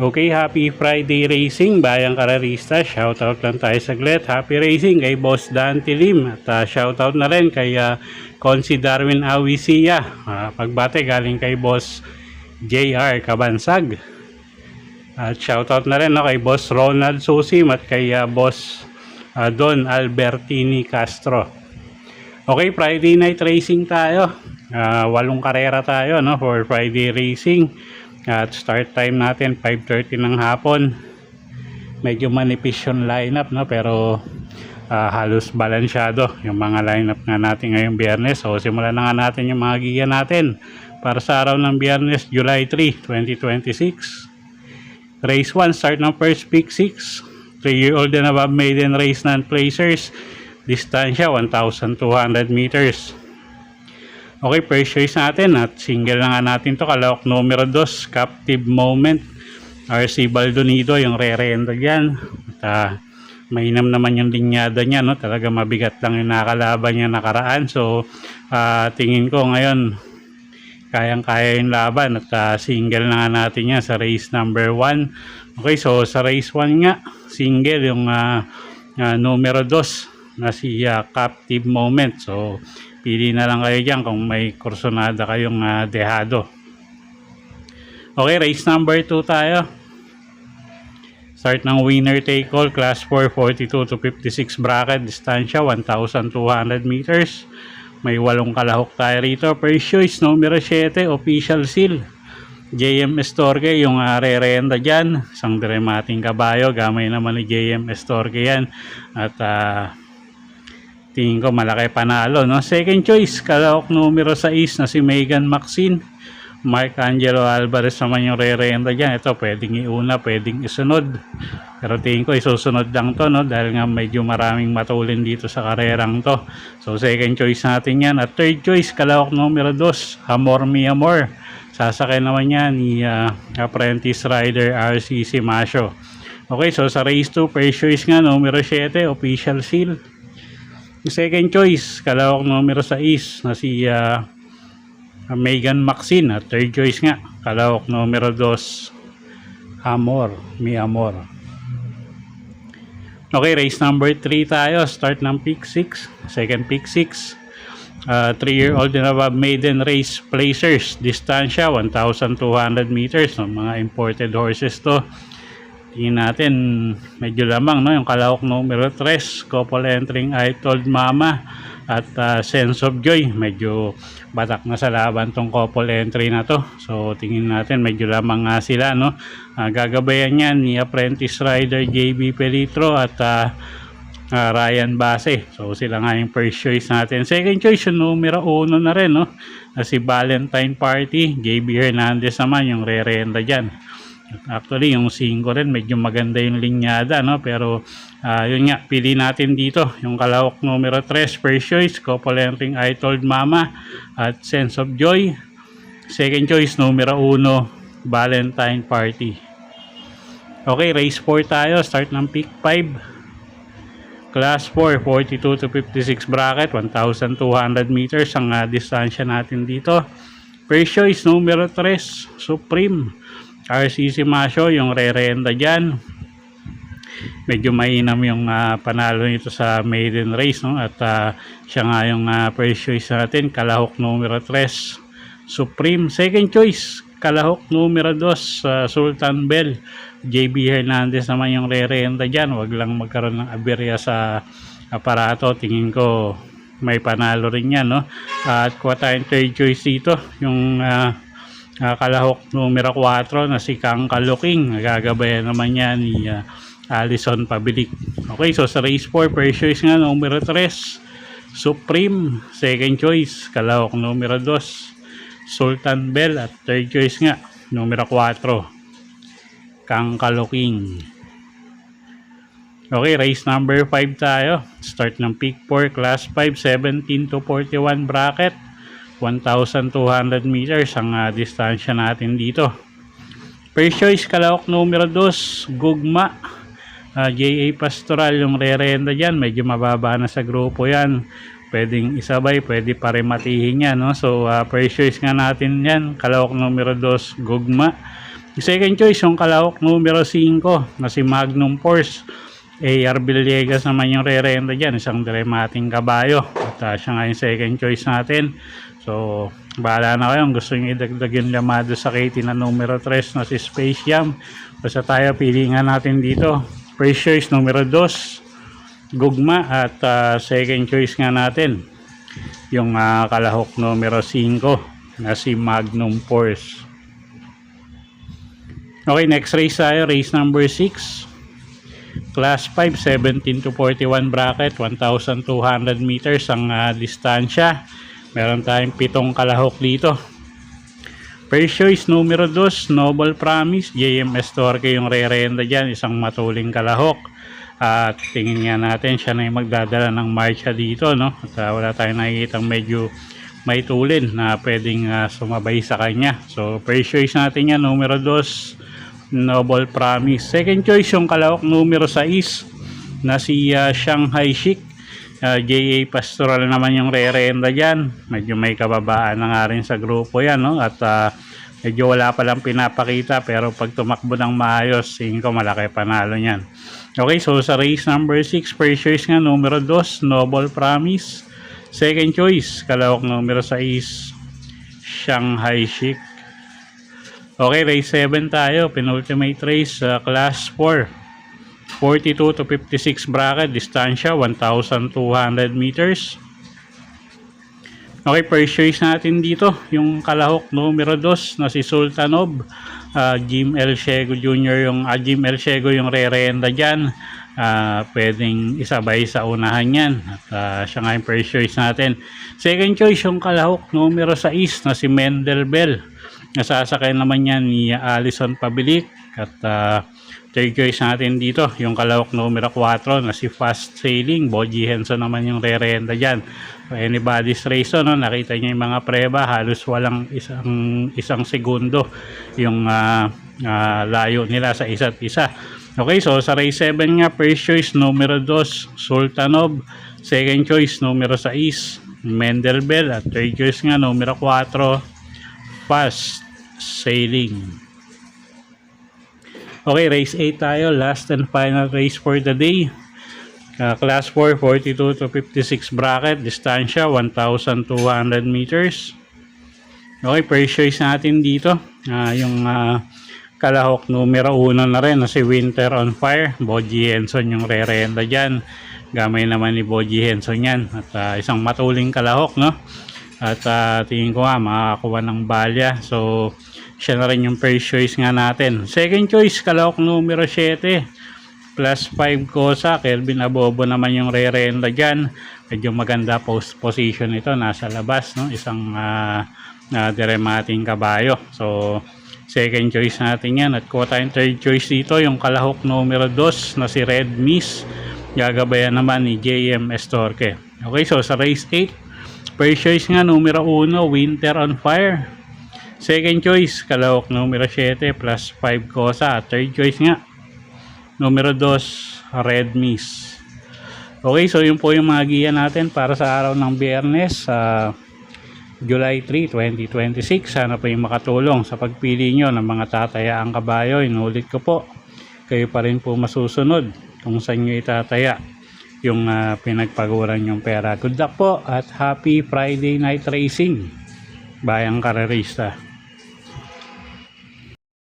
Okay, happy Friday racing, bayang karerista. Shoutout lang tayo saglit. Happy racing kay Boss Dan Tilim. At shoutout na rin kay Consi Darwin Awisia. Pagbate galing kay Boss JR Kabansag. At shoutout na rin kay Boss Ronald Susim at kay Boss Don Albertini Castro. Okay, Friday night racing tayo. 8 karera tayo for Friday racing. At start time natin 5:30 ng hapon. Medyo manipis yung lineup pero halos balansyado yung mga lineup nga natin ngayong Biyernes. So simulan na nga natin yung mga giga natin para sa araw ng Biyernes, July 3, 2026. Race 1, start ng first pick 6. 3-year-old and above maiden race non-placers. Distansya 1,200 meters. Okay, first choice natin at single na nga natin to, kalawak numero 2, Captive Moment, RC Baldonado, yung re-renda dyan. At mainam naman yung linyada niya, talaga mabigat lang yung nakalaban niya nakaraan. So tingin ko ngayon kayang-kaya yung laban at single na nga natin yan sa race number 1. Okay, so sa race 1 nga, single yung numero 2 na si Captive Moment. So pili na lang kayo dyan kung may kursonada kayong dehado. Okay, race number 2 tayo. Start ng winner take all, class 4, 42 to 56 bracket, distansya 1,200 meters. May 8 kalahok tayo rito. First choice, numero 7, official seal. JM Estorque yung re-renda dyan. Isang dramating kabayo, gamay naman ni JM Estorque yan. At tingin ko malaki panalo, Second choice, kalahok numero 6 na si Megan Maxine. Mark Angelo Alvarez naman yung re-renda dyan. Ito pwedeng iuna, pwedeng isunod, pero tingin ko isusunod lang to, dahil nga medyo maraming matulin dito sa karerang to. So second choice natin yan. At third choice, kalahok numero 2, Amor Mi Amor. Sasakay naman yan ni apprentice rider RCC Masio. Okay, so sa race 2, first choice nga numero 7, official seal. Second choice, kalawak numero 6 na si Megan Maxine. At third choice nga, kalawak numero 2, Amor Mi Amor. Okay, race number 3 tayo. Start ng pick 6, second pick 6. 3-year-old and above maiden race placers, distansya 1,200 meters. Mga imported horses to. Tingin natin medyo lamang, yung kalahok numero 3, couple entering I Told Mama at Sense of Joy. Medyo batak na sa laban tong couple entry na to. So tingin natin medyo lamang nga sila, gagabayan yan ni apprentice rider JB Pelitro at Ryan Base. So sila nga yung first choice natin. Second choice yung numero 1 na rin, si Valentine Party. JB Hernandez naman yung re-renda dyan. Actually yung 5 rin medyo maganda yung linyada, pero yun nga, pili natin dito yung kalahok numero 3, first choice, couple entering I Told Mama at Sense of Joy. Second choice numero 1, Valentine Party. Okay, race 4 tayo. Start ng pick 5, class 4, 42 to 56 bracket, 1,200 meters ang distansya natin dito. First choice numero 3, Supreme, RCC Masio yung re-renda dyan. Medyo mainam yung panalo nito sa maiden race, at siya nga yung first choice natin, kalahok numero 3, Supreme. Second choice, kalahok numero 2, Sultan Bell. JB Hernandez naman yung re-renda dyan. Wag lang magkaroon ng aberya sa aparato, tingin ko may panalo rin yan, at kuha tayong third choice dito, yung kalahok numero 4 na si Kang Kaluking. Nagagabayan naman yan ni Alison Pabilik. Okay, so sa race 4, first choice nga numero 3, Supreme. Second choice, kalahok numero 2, Sultan Bell. At third choice nga numero 4, Kang Kaluking. Okay, race number 5 tayo. Start ng pick 4, class 5, 17 to 41 bracket, 1,200 meters ang distansya natin dito. First choice, kalahok numero 2, Gugma. JA Pastoral yung re-renda dyan. Medyo mababa na sa grupo yan. Pwedeng isabay, pwede pa rin matihin yan, no? So, first choice nga natin yan, kalahok numero 2, Gugma. Second choice, yung kalahok numero 5 na si Magnum Force. AR Villegas naman yung re-renda dyan, isang dramating kabayo. At siya nga yung second choice natin. So, bahala na kayo. Gusto nyo idagdag yung Llamado sa KT na numero 3 na si Space Jam. Basta tayo, pili nga natin dito. First choice, numero 2, Gugma. At second choice nga natin, yung kalahok numero 5 na si Magnum Force. Okay, next race tayo. Race number 6. Class 5, 17 to 41 bracket. 1,200 meters ang distansya. Meron tayong 7 kalahok dito. First choice, numero 2, Noble Promise. JMS Torque yung re-renda dyan. Isang matuling kalahok. At tingin nga natin, siya na yung magdadala ng marcha dito, no? At wala tayong nakikitang medyo may tulin na pwedeng sumabay sa kanya. So, first choice natin yan, numero 2, Noble Promise. Second choice, yung kalahok numero 6 na si Shanghai Chic. JA Pastoral naman yung re-renda dyan. Medyo may kababaan na nga rin sa grupo yan, no? At medyo wala palang pinapakita, pero pag tumakbo ng maayos, tingin ko malaki panalo nyan. Okay, so sa race number 6, first choice nga numero 2, Noble Promise. Second choice, kalahok numero 6, Shanghai Chic. Okay, race 7 tayo, penultimate race, class 4. 42 to 56 bracket, distansya 1,200 meters. Okay, first choice natin dito, yung kalahok numero 2 na si Sultanov. Jim El Ciego Jr. Jim El Ciego yung re-renda dyan. Pwedeng isabay sa unahan yan. At siya nga yung first choice natin. Second choice, yung kalahok numero 6 na si Mendel Bell. Nasasakay naman yan ni Alison Pabilik. At third choice natin dito, yung kalahok numero 4 na si Fast Sailing. Boji Henson naman yung re-renda dyan. Anybody's race, no? Nakita niyo yung mga preba, halos walang isang segundo yung layo nila sa isa't isa. Okay, so sa race 7 nga, first choice numero 2, Sultanov. Second choice numero 6, Mendel Bell. At third choice nga numero 4, Fast Sailing. Okay, race 8 tayo, last and final race for the day. Class 4, 42 to 56 bracket, distansya 1,200 meters. Okay, first choice natin dito, yung kalahok numero 1 na rin na si Winter on Fire. Boji Henson yung re-renda dyan. Gamay naman ni Boji Henson yan. At isang matuling kalahok, no? At tingin ko nga makakakuha ng balya. So, siya na rin yung first choice nga natin. Second choice, kalahok numero 7. Plus 5 Kosa. Kelvin Abobo naman yung re-renda dyan. Medyo maganda position ito. Nasa labas, no? Isang dramating kabayo. So, second choice natin yan. At kuha tayong third choice dito. Yung kalahok numero 2 na si Red Miss. Gagabayan naman ni JM Estorque. Okay, so sa race 8. First choice nga numero 1, Winter on Fire. Second choice, kalahok numero 7 plus 5 Kosa. Third choice nga, numero 2, Red Miss. Okay, so yun po yung mga giya natin para sa araw ng Biyernes, July 3, 2026. Sana po yung makatulong sa pagpili nyo ng mga tatayaang kabayo. Inulit ko po, kayo pa rin po masusunod kung saan nyo itataya yung pinagpaguran yung pera. Good luck po at happy Friday night racing, bayang karerista.